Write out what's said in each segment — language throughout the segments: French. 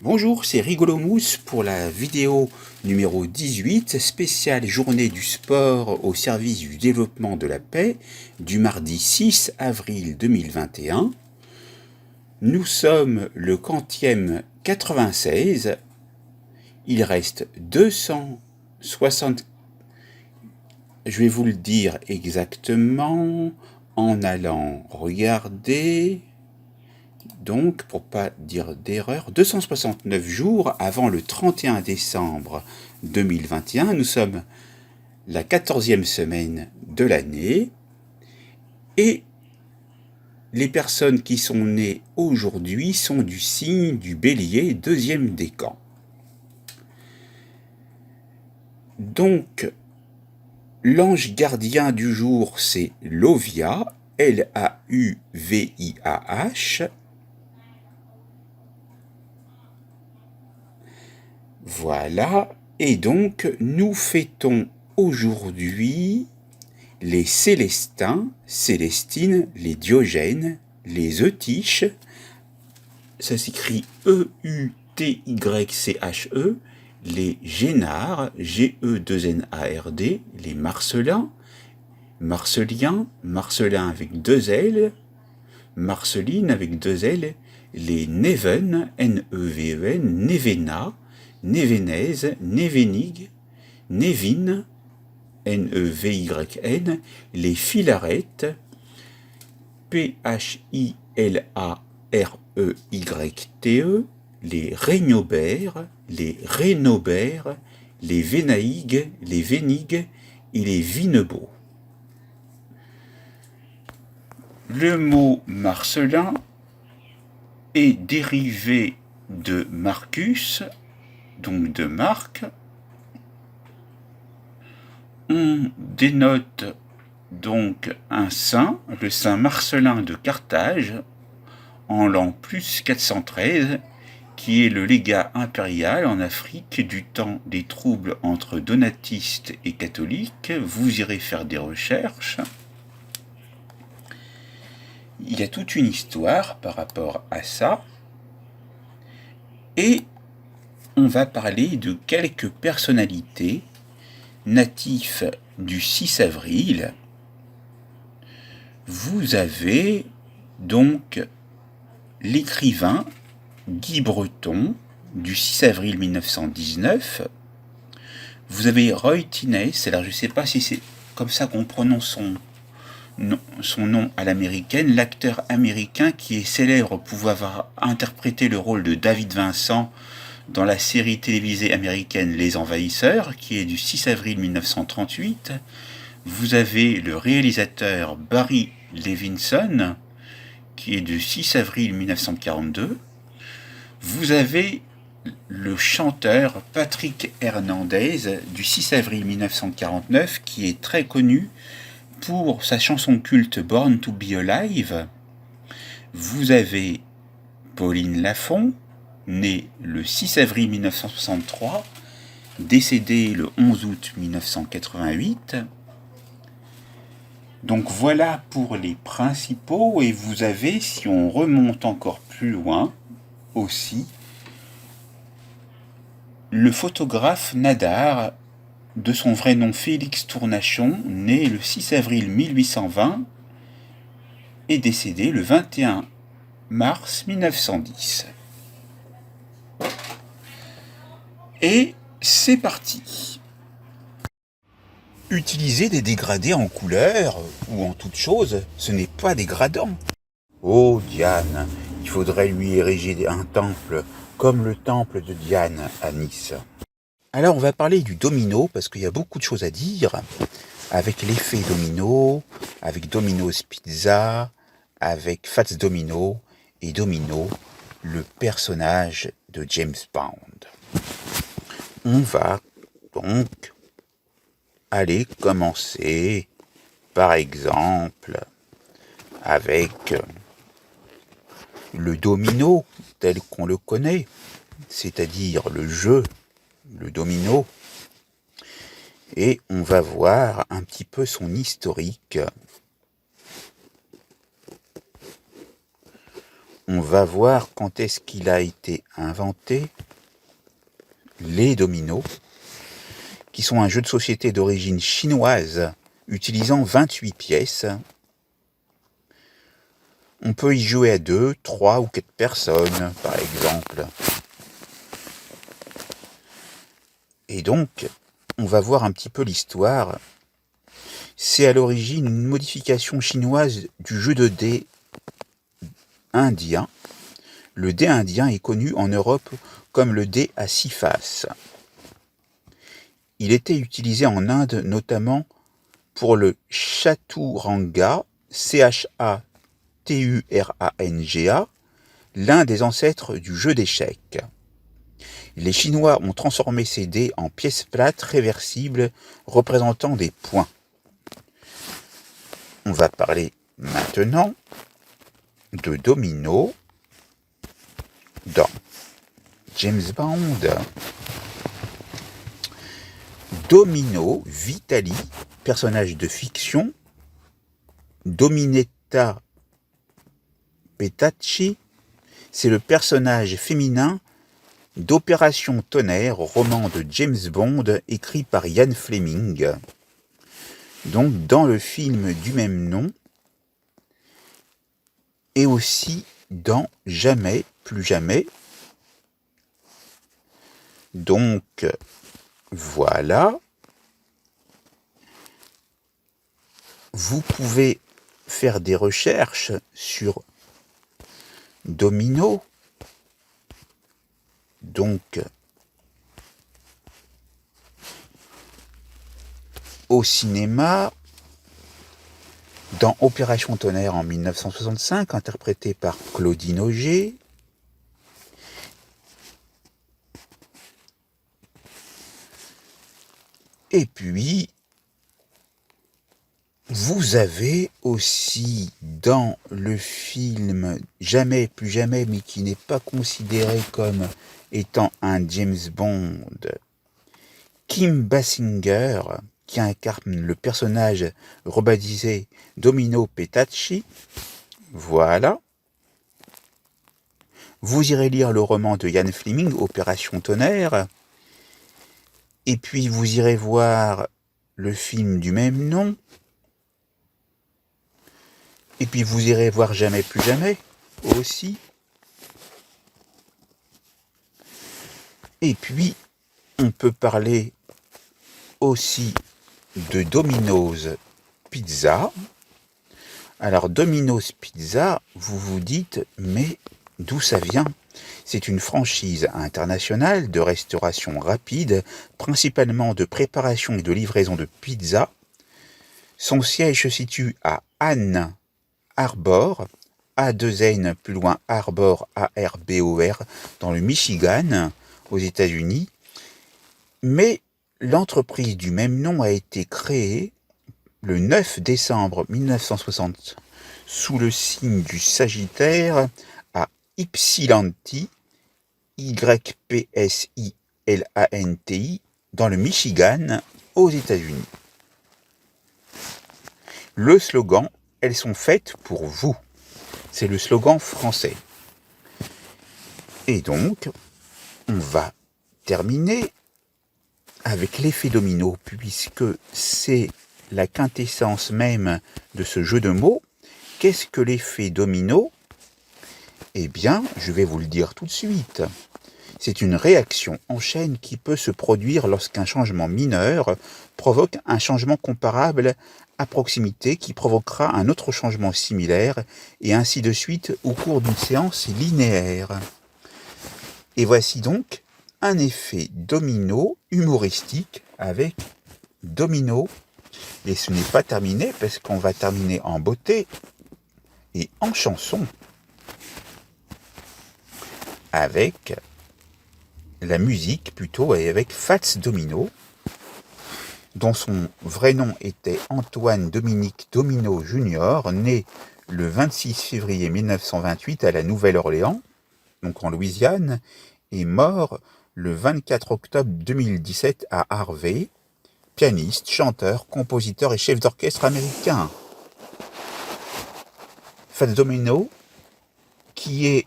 Bonjour, c'est Rigolo Mousse pour la vidéo numéro 18, spéciale journée du sport au service du développement de la paix, du mardi 6 avril 2021. Nous sommes le quantième 96, il reste 260, je vais vous le dire exactement en allant regarder. Donc, pour pas dire d'erreur, 269 jours avant le 31 décembre 2021, nous sommes la 14e semaine de l'année et les personnes qui sont nées aujourd'hui sont du signe du Bélier, deuxième décan. Donc, l'ange gardien du jour, c'est Lauvia, L-A-U-V-I-A-H. Voilà, et donc nous fêtons aujourd'hui les Célestins, Célestines, les Diogènes, les Eutyches, ça s'écrit E-U-T-Y-C-H-E, les Génards, G-E-2-N-A-R-D, les Marcellins, Marcellien, Marcellin avec deux L, Marceline avec deux L, les Neven, N-E-V-E-N, Nevena, Névénèse, Névénig, Névine, N-E-V-Y-N, les Philarètes, P-H-I-L-A-R-E-Y-T-E, les Régnobères, les Rénobères, les Vénaïgues, les Vénigues et les Vinebots. Le mot marcellin est dérivé de Marcus, donc de Marc. On dénote donc un saint, le saint Marcellin de Carthage, en l'an plus 413, qui est le légat impérial en Afrique du temps des troubles entre donatistes et catholiques. Vous irez faire des recherches. Il y a toute une histoire par rapport à ça. Et on va parler de quelques personnalités natifs du 6 avril. Vous avez donc l'écrivain Guy Breton du 6 avril 1919. Vous avez Roy Tenney, alors je ne sais pas si c'est comme ça qu'on prononce son nom à l'américaine, l'acteur américain qui est célèbre pour avoir interprété le rôle de David Vincent dans la série télévisée américaine Les Envahisseurs, qui est du 6 avril 1938. Vous avez le réalisateur Barry Levinson, qui est du 6 avril 1942. Vous avez le chanteur Patrick Hernandez du 6 avril 1949, qui est très connu pour sa chanson culte Born to be Alive. Vous avez Pauline Lafont, née le 6 avril 1963, décédée le 11 août 1988. Donc voilà pour les principaux, et vous avez, si on remonte encore plus loin, aussi le photographe Nadar, de son vrai nom Félix Tournachon, né le 6 avril 1820 et décédé le 21 mars 1910. Et c'est parti. Utiliser des dégradés en couleur ou en toute chose, ce n'est pas dégradant. Oh Diane, il faudrait lui ériger un temple comme le temple de Diane à Nice. Alors on va parler du domino parce qu'il y a beaucoup de choses à dire avec l'effet domino, avec Domino's Pizza, avec Fats Domino et Domino, le personnage de James Bond. On va donc aller commencer par exemple avec le domino tel qu'on le connaît, c'est-à-dire le jeu, le domino, et on va voir un petit peu son historique. on va voir quand est-ce qu'il a été inventé, les dominos, qui sont un jeu de société d'origine chinoise utilisant 28 pièces. On peut y jouer à 2, 3 ou 4 personnes, par exemple. Et donc, on va voir un petit peu l'histoire. C'est à l'origine une modification chinoise du jeu de dés indien. Le dé indien est connu en Europe comme le dé à 6 faces. Il était utilisé en Inde notamment pour le chaturanga, Chaturanga, l'un des ancêtres du jeu d'échecs. Les Chinois ont transformé ces dés en pièces plates réversibles représentant des points. On va parler maintenant de domino dans James Bond. Domino Vitali, personnage de fiction. Dominetta Petacci, c'est le personnage féminin d'Opération Tonnerre, roman de James Bond écrit par Ian Fleming. Donc dans le film du même nom et aussi dans Jamais, plus jamais. Donc voilà. Vous pouvez faire des recherches sur domino. Donc au cinéma, dans Opération Tonnerre en 1965, interprété par Claudine Auger. Et puis, vous avez aussi dans le film Jamais, plus jamais, mais qui n'est pas considéré comme étant un James Bond, Kim Basinger, qui incarne le personnage rebaptisé Domino Petacci. Voilà. Vous irez lire le roman de Ian Fleming, Opération Tonnerre. Et puis vous irez voir le film du même nom. Et puis vous irez voir Jamais plus jamais aussi. Et puis on peut parler aussi de Domino's Pizza. Alors Domino's Pizza, vous vous dites, mais d'où ça vient ? C'est une franchise internationale de restauration rapide, principalement de préparation et de livraison de pizza. Son siège se situe à Ann Arbor, A2N plus loin Arbor, A-R-B-O-R, dans le Michigan, aux États-Unis. Mais l'entreprise du même nom a été créée le 9 décembre 1960 sous le signe du Sagittaire à Ypsilanti, Ypsilanti, dans le Michigan, aux États-Unis. Le slogan « Elles sont faites pour vous ». C'est le slogan français. Et donc, on va terminer avec l'effet domino, puisque c'est la quintessence même de ce jeu de mots. Qu'est-ce que l'effet domino ? Eh bien, je vais vous le dire tout de suite. C'est une réaction en chaîne qui peut se produire lorsqu'un changement mineur provoque un changement comparable à proximité qui provoquera un autre changement similaire, et ainsi de suite au cours d'une séance linéaire. Et voici donc un effet domino humoristique avec domino. Et ce n'est pas terminé parce qu'on va terminer en beauté et en chanson avec la musique plutôt, et avec Fats Domino, dont son vrai nom était Antoine Dominique Domino Jr., né le 26 février 1928 à la Nouvelle-Orléans, donc en Louisiane, et mort le 24 octobre 2017 à Harvey, pianiste, chanteur, compositeur et chef d'orchestre américain. Fats Domino, qui est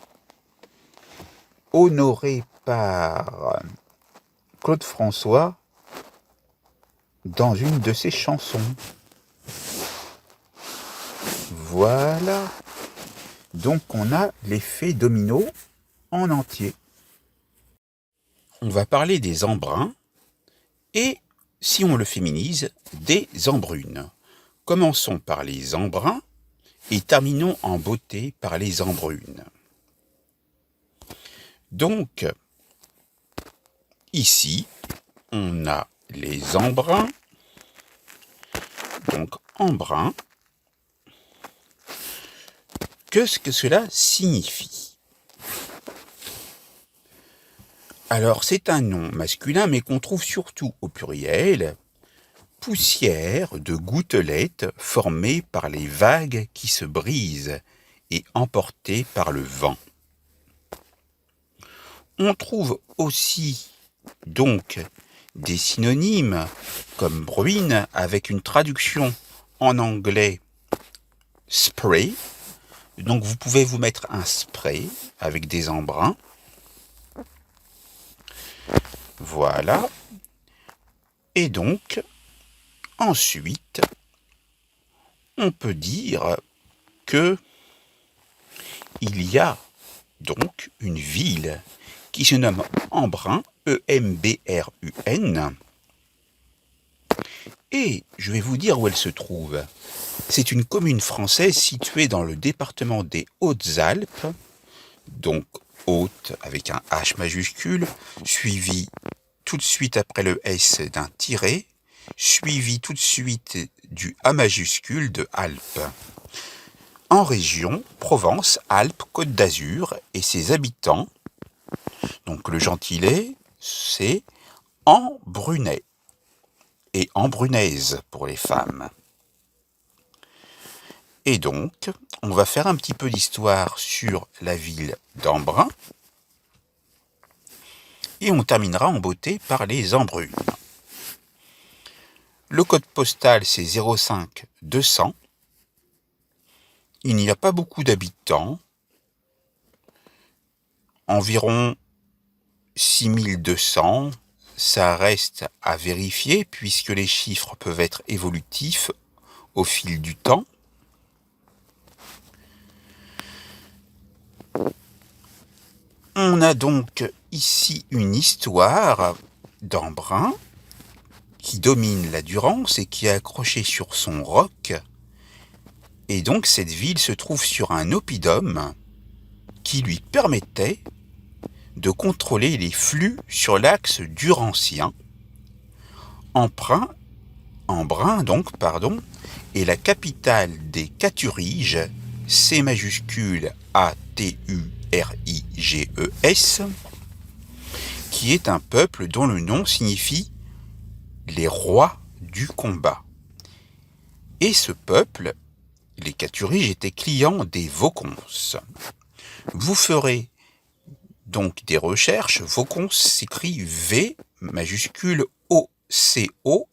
honoré par Claude François dans une de ses chansons. Voilà. Donc on a l'effet domino en entier. On va parler des embruns et, si on le féminise, des embrunes. Commençons par les embruns et terminons en beauté par les embrunes. Donc, ici, on a les embruns. Donc, embrun. Qu'est-ce que cela signifie? Alors, c'est un nom masculin, mais qu'on trouve surtout au pluriel. Poussière de gouttelettes formées par les vagues qui se brisent et emportées par le vent. On trouve aussi donc des synonymes comme bruine avec une traduction en anglais spray. Donc vous pouvez vous mettre un spray avec des embruns. Voilà. Et donc, ensuite, on peut dire que il y a donc une ville qui se nomme Embrun, E-M-B-R-U-N. Et je vais vous dire où elle se trouve. C'est une commune française située dans le département des Hautes-Alpes, donc Haute avec un H majuscule, suivi tout de suite après le S d'un tiret, suivi tout de suite du A majuscule de Alpes. En région Provence-Alpes-Côte d'Azur, et ses habitants, donc le gentilé, c'est Embrunais et Embrunaise pour les femmes. Et donc, on va faire un petit peu d'histoire sur la ville d'Embrun et on terminera en beauté par les embrunes. Le code postal, c'est 05 200. Il n'y a pas beaucoup d'habitants, environ 6200. Ça reste à vérifier puisque les chiffres peuvent être évolutifs au fil du temps. On a donc ici une histoire d'Embrun qui domine la Durance et qui est accrochée sur son roc. Et donc cette ville se trouve sur un oppidum qui lui permettait de contrôler les flux sur l'axe durancien. Embrun est la capitale des Caturiges, C majuscule A-T-U-R-I-G-E-S, qui est un peuple dont le nom signifie les rois du combat. Et ce peuple, les Caturiges, étaient clients des Voconces. Vous ferez donc des recherches. Voconces s'écrit V majuscule O-C-O-N-C-E-S.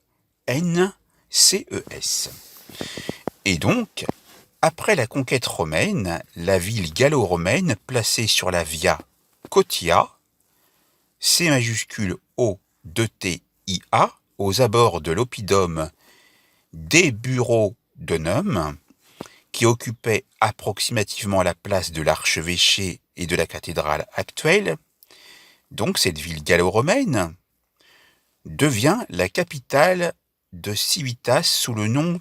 Et donc, après la conquête romaine, la ville gallo-romaine placée sur la via Cotia, C majuscule O-2-T-I-A, aux abords de l'oppidum d'Eburodonum, qui occupait approximativement la place de l'archevêché et de la cathédrale actuelle, donc cette ville gallo-romaine, devient la capitale de Civitas sous le nom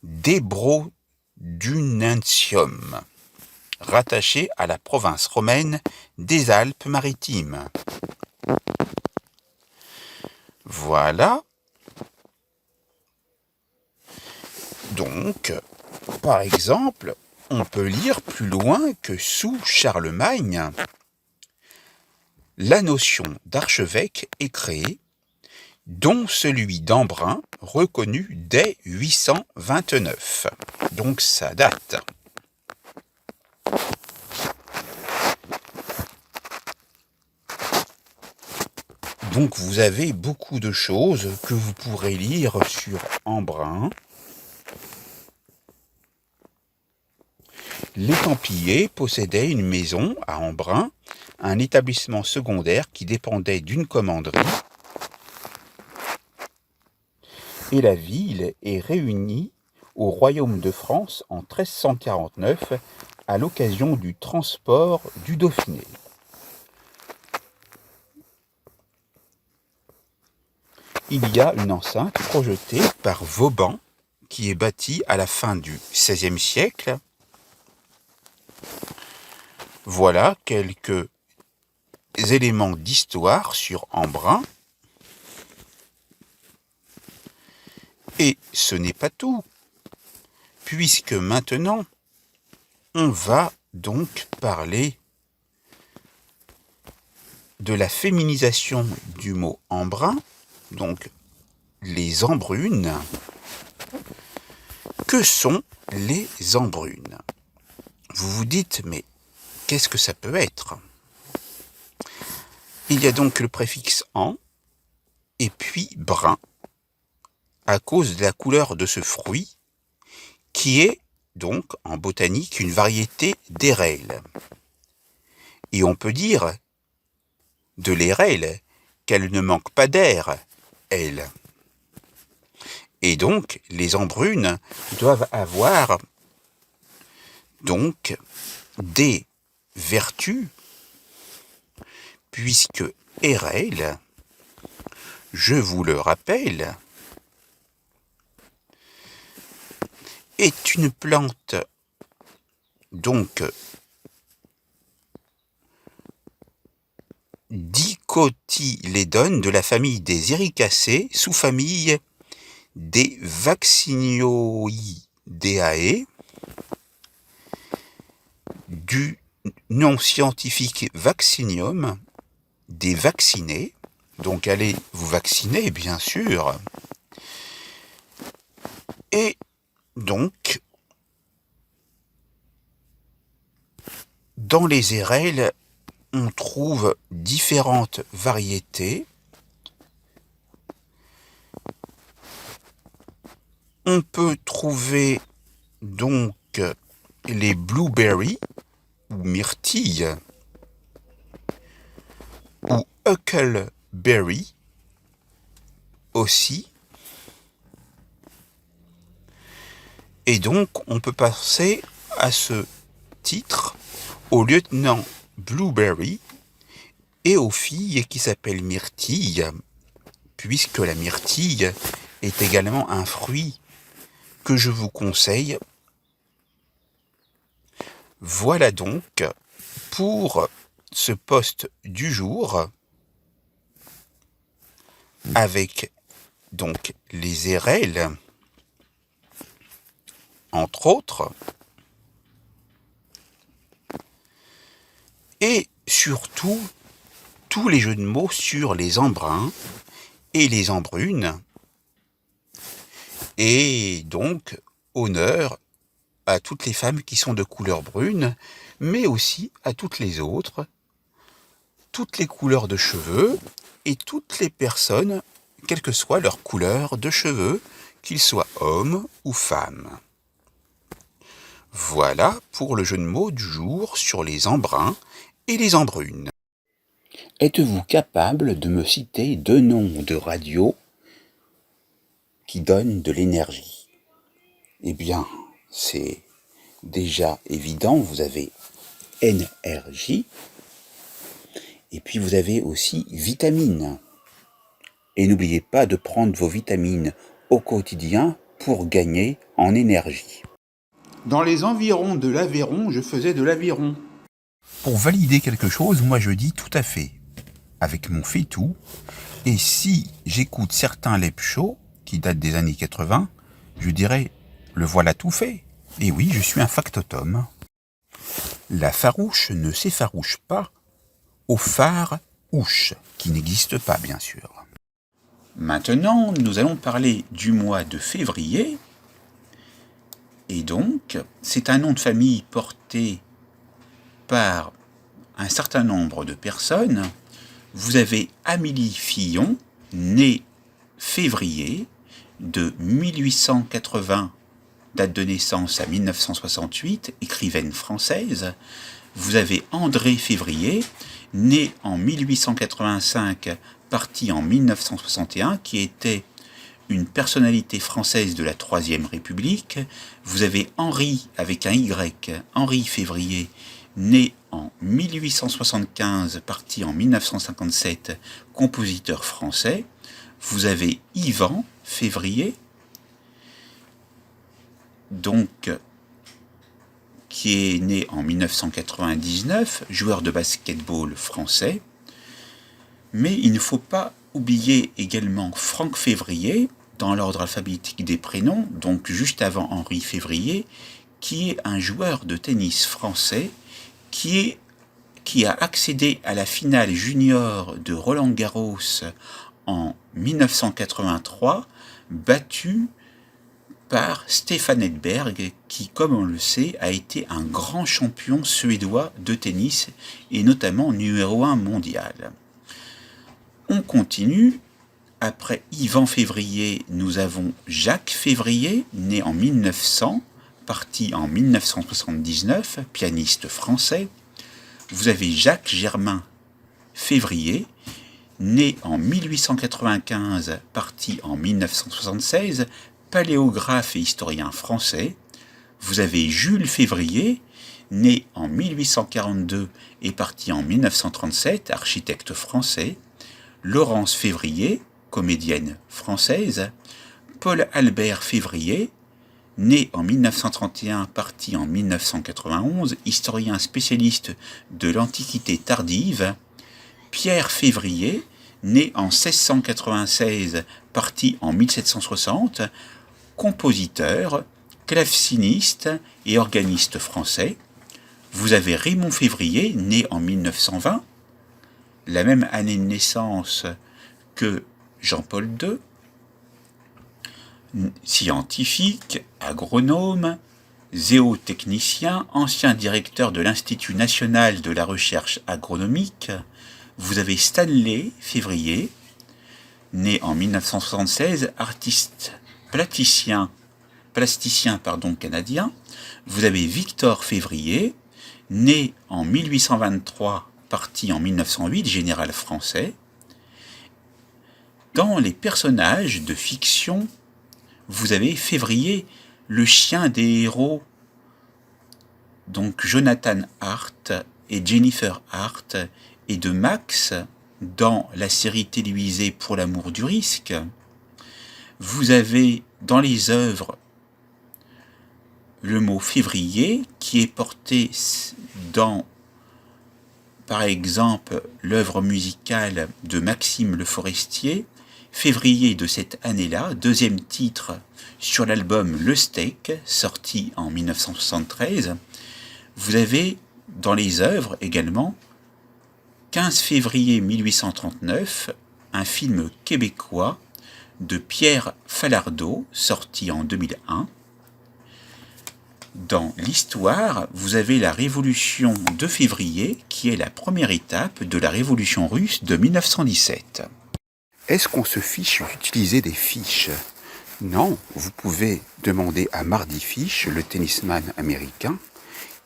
d'Ebrodunentium, rattachée à la province romaine des Alpes-Maritimes. Voilà. Donc, par exemple, on peut lire plus loin que sous Charlemagne, la notion d'archevêque est créée, dont celui d'Embrun, reconnu dès 829. Donc ça date. Donc vous avez beaucoup de choses que vous pourrez lire sur Embrun. Les Templiers possédaient une maison à Embrun, un établissement secondaire qui dépendait d'une commanderie, et la ville est réunie au royaume de France en 1349 à l'occasion du transport du Dauphiné. Il y a une enceinte projetée par Vauban qui est bâtie à la fin du XVIe siècle. Voilà quelques éléments d'histoire sur Embrun. Et ce n'est pas tout, puisque maintenant, on va donc parler de la féminisation du mot Embrun, donc les Embrunes. Que sont les Embrunes? Vous vous dites, mais qu'est-ce que ça peut être? Il y a donc le préfixe en et puis brun, à cause de la couleur de ce fruit, qui est donc en botanique une variété d'érelle. Et on peut dire de l'érelle qu'elle ne manque pas d'air, elle. Et donc les embrunes doivent avoir donc des vertus, puisque érelle, je vous le rappelle, est une plante donc dicotylédone de la famille des Ericacées, sous-famille des Vacciniioideae, du nom scientifique Vaccinium, des vaccinés. Donc allez vous vacciner, bien sûr. Et donc, dans les érelles, on trouve différentes variétés. On peut trouver donc les blueberries ou myrtilles ou huckleberry aussi. Et donc on peut passer à ce titre au lieutenant Blueberry et aux filles qui s'appellent myrtilles, puisque la myrtille est également un fruit que je vous conseille. Voilà donc pour ce post du jour avec donc les érelles, entre autres, et surtout tous les jeux de mots sur les embruns et les embrunes, et donc honneur à toutes les femmes qui sont de couleur brune, mais aussi à toutes les autres, toutes les couleurs de cheveux, et toutes les personnes, quelle que soit leur couleur de cheveux, qu'ils soient hommes ou femmes. Voilà pour le jeu de mots du jour sur les embruns et les embrunes. Êtes-vous capable de me citer 2 noms de radio qui donnent de l'énergie? Eh bien, c'est déjà évident, vous avez énergie, et puis vous avez aussi vitamines. Et n'oubliez pas de prendre vos vitamines au quotidien pour gagner en énergie. Dans les environs de l'Aveyron, je faisais de l'aviron. Pour valider quelque chose, moi je dis tout à fait, avec mon fait-tout. Et si j'écoute certains Lepcho, qui datent des années 80, je dirais, le voilà tout fait. Et oui, je suis un factotum. La farouche ne s'effarouche pas au phare-ouche, qui n'existe pas bien sûr. Maintenant, nous allons parler du mois de février. Et donc, c'est un nom de famille porté par un certain nombre de personnes. Vous avez Amélie Fillon, née février de 1880 date de naissance à 1968, écrivaine française. Vous avez André Février, né en 1885, parti en 1961, qui était une personnalité française de la Troisième République. Vous avez Henri, avec un Y, Henri Février, né en 1875, parti en 1957, compositeur français. Vous avez Yvan Février, donc, qui est né en 1999, joueur de basketball français. Mais il ne faut pas oublier également Franck Février, dans l'ordre alphabétique des prénoms, donc juste avant Henri Février, qui est un joueur de tennis français qui a accédé à la finale junior de Roland-Garros en 1983, battu par Stefan Edberg, qui, comme on le sait, a été un grand champion suédois de tennis et notamment numéro 1 mondial. On continue. Après Yvan Février, nous avons Jacques Février, né en 1900, parti en 1979, pianiste français. Vous avez Jacques Germain Février, né en 1895, parti en 1976, paléographe et historien français. Vous avez Jules Février, né en 1842 et parti en 1937, architecte français. Laurence Février, comédienne française. Paul Albert Février, né en 1931, parti en 1991, historien spécialiste de l'Antiquité tardive. Pierre Février, né en 1696, parti en 1760, compositeur, claveciniste et organiste français. Vous avez Raymond Février, né en 1920, la même année de naissance que Jean-Paul II, scientifique, agronome, zootechnicien, ancien directeur de l'Institut national de la recherche agronomique. Vous avez Stanley Février, né en 1976, artiste plasticien canadien. Vous avez Victor Février, né en 1823, parti en 1908, général français. Dans les personnages de fiction, vous avez Février, le chien des héros, donc Jonathan Hart et Jennifer Hart, et de Max dans la série télévisée Pour l'amour du risque. Vous avez dans les œuvres le mot février qui est porté dans, par exemple, l'œuvre musicale de Maxime Le Forestier, février de cette année-là, deuxième titre sur l'album Le Steak, sorti en 1973. Vous avez dans les œuvres également 15 février 1839, un film québécois de Pierre Falardeau, sorti en 2001. Dans l'histoire, vous avez la révolution de février, qui est la première étape de la révolution russe de 1917. Est-ce qu'on se fiche d'utiliser des fiches ? Non, vous pouvez demander à Mardy Fish, le tennisman américain,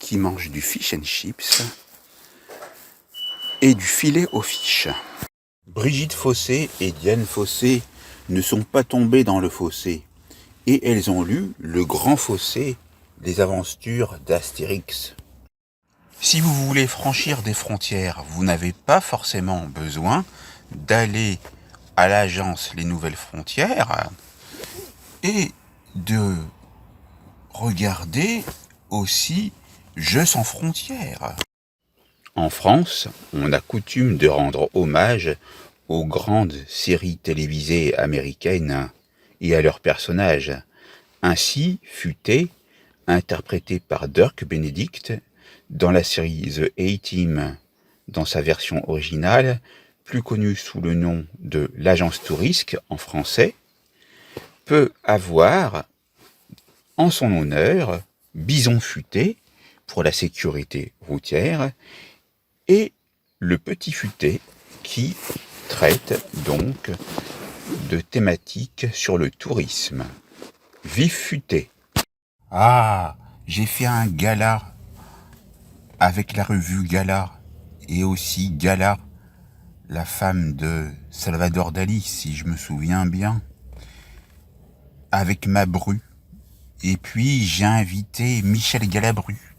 qui mange du fish and chips et du filet aux fiches. Brigitte Fossé et Diane Fossé ne sont pas tombées dans le fossé, et elles ont lu Le Grand Fossé, les aventures d'Astérix. Si vous voulez franchir des frontières, vous n'avez pas forcément besoin d'aller à l'agence Les Nouvelles Frontières et de regarder aussi Jeux sans frontières. En France, on a coutume de rendre hommage aux grandes séries télévisées américaines et à leurs personnages. Ainsi, Futé, interprété par Dirk Benedict dans la série The A-Team dans sa version originale, plus connue sous le nom de l'Agence Tourisque en français, peut avoir en son honneur Bison Futé pour la sécurité routière et le Petit Futé qui traite donc de thématiques sur le tourisme. Vive Futé! Ah, j'ai fait un gala avec la revue Gala et aussi Gala, la femme de Salvador Dali, si je me souviens bien, avec ma bru. Et puis j'ai invité Michel Galabru.